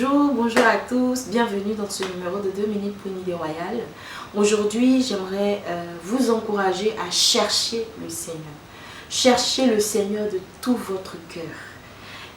Bonjour à tous, bienvenue dans ce numéro de 2 minutes pour une idée royale. Aujourd'hui, j'aimerais vous encourager à chercher le Seigneur. Cherchez le Seigneur de tout votre cœur.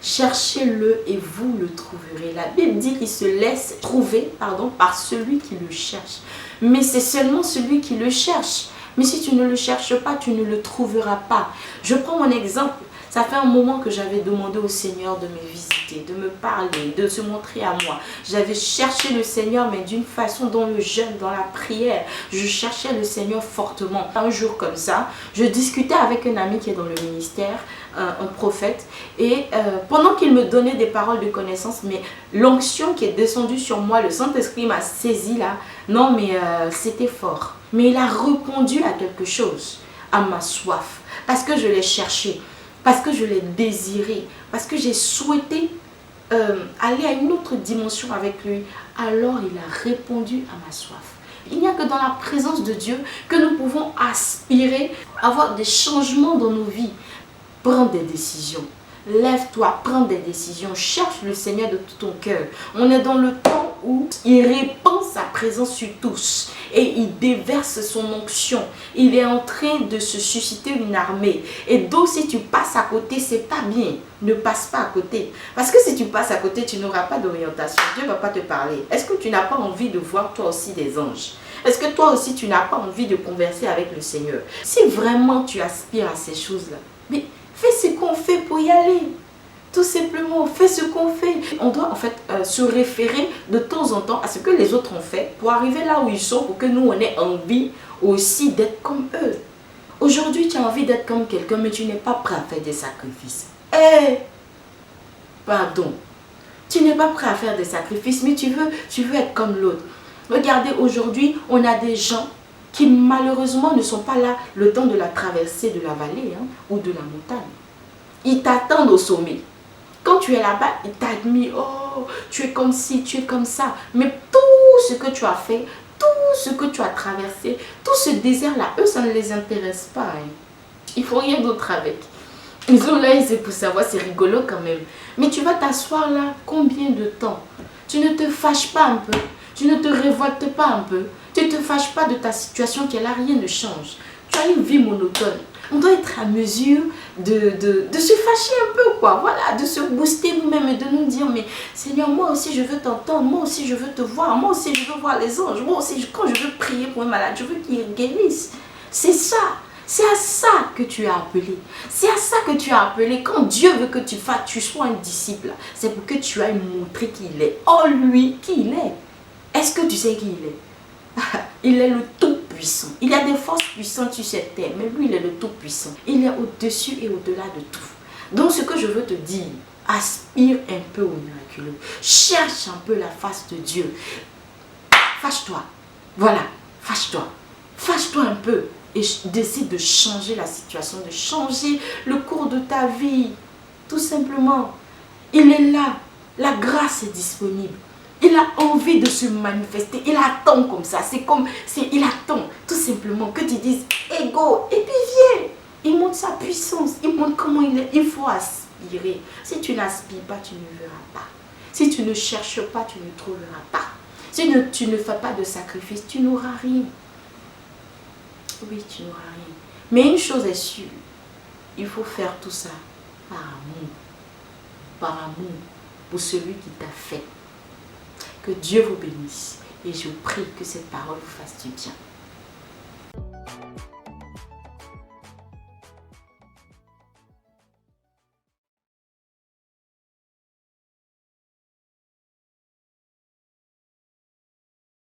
Cherchez-le et vous le trouverez. La Bible dit qu'il se laisse trouver par celui qui le cherche. Mais c'est seulement celui qui le cherche. Mais si tu ne le cherches pas, tu ne le trouveras pas. Je prends mon exemple. Ça fait un moment que j'avais demandé au Seigneur de me visiter, de me parler, de se montrer à moi. J'avais cherché le Seigneur, mais d'une façon dans le jeûne, dans la prière. Je cherchais le Seigneur fortement. Un jour comme ça, je discutais avec un ami qui est dans le ministère, un prophète. Et pendant qu'il me donnait des paroles de connaissance, mais l'onction qui est descendue sur moi, le Saint-Esprit m'a saisi là. Non, mais c'était fort. Mais il a répondu à quelque chose, à ma soif. Parce que je l'ai cherché. Parce que je l'ai désiré, parce que j'ai souhaité aller à une autre dimension avec lui. Alors il a répondu à ma soif. Il n'y a que dans la présence de Dieu que nous pouvons aspirer, avoir des changements dans nos vies. Prends des décisions. Lève-toi, prends des décisions. Cherche le Seigneur de tout ton cœur. On est dans le temps où il répand sa présence sur tous. Et il déverse son onction. Il est en train de se susciter une armée. Et donc si tu passes à côté, c'est pas bien. Ne passe pas à côté. Parce que si tu passes à côté, tu n'auras pas d'orientation. Dieu ne va pas te parler. Est-ce que tu n'as pas envie de voir toi aussi des anges? Est-ce que toi aussi tu n'as pas envie de converser avec le Seigneur? Si vraiment tu aspires à ces choses-là, mais fais ce qu'on fait pour y aller. Tout simplement, fais ce qu'on fait. On doit en fait se référer de temps en temps à ce que les autres ont fait pour arriver là où ils sont, pour que nous on ait envie aussi d'être comme eux. Aujourd'hui, tu as envie d'être comme quelqu'un, mais tu n'es pas prêt à faire des sacrifices. Pardon. Tu n'es pas prêt à faire des sacrifices, mais tu veux être comme l'autre. Regardez, aujourd'hui, on a des gens qui malheureusement ne sont pas là le temps de la traversée de la vallée ou de la montagne. Ils t'attendent au sommet. Quand tu es là-bas, ils t'admirent. Oh, tu es comme ci, tu es comme ça. Mais tout ce que tu as fait, tout ce que tu as traversé, tout ce désert-là, eux, ça ne les intéresse pas. Ils ne font rien d'autre avec. Ils ont l'œil, c'est pour savoir, c'est rigolo quand même. Mais tu vas t'asseoir là combien de temps? Tu ne te fâches pas un peu? Tu ne te révoltes pas un peu? Tu ne te fâches pas de ta situation qui est là, rien ne change. Tu as une vie monotone. On doit être à mesure de se fâcher un peu, quoi. Voilà, de se booster nous-mêmes et de nous dire, mais Seigneur, moi aussi je veux t'entendre, moi aussi je veux te voir, moi aussi je veux voir les anges, moi aussi quand je veux prier pour un malade, je veux qu'il guérisse. C'est ça. C'est à ça que tu es appelé. C'est à ça que tu es appelé. Quand Dieu veut que tu sois un disciple, c'est pour que tu ailles montrer qui il est. Oh lui, qui il est. Est-ce que tu sais qui il est? Il est le Tout-Puissant. Il y a des forces puissantes sur cette terre, mais lui, il est le Tout-Puissant. Il est au-dessus et au-delà de tout. Donc, ce que je veux te dire, aspire un peu au miraculeux. Cherche un peu la face de Dieu. Fâche-toi. Voilà, fâche-toi. Fâche-toi un peu et décide de changer la situation, de changer le cours de ta vie. Tout simplement. Il est là. La grâce est disponible. Il a envie de se manifester. Il attend comme ça. Il attend tout simplement que tu dises ego. Et puis viens. Il montre sa puissance. Il montre comment il est. Il faut aspirer. Si tu n'aspires pas, tu ne verras pas. Si tu ne cherches pas, tu ne trouveras pas. Si tu ne fais pas de sacrifice, tu n'auras rien. Oui, tu n'auras rien. Mais une chose est sûre. Il faut faire tout ça par amour. Par amour pour celui qui t'a fait. Que Dieu vous bénisse et je prie que cette parole vous fasse du bien.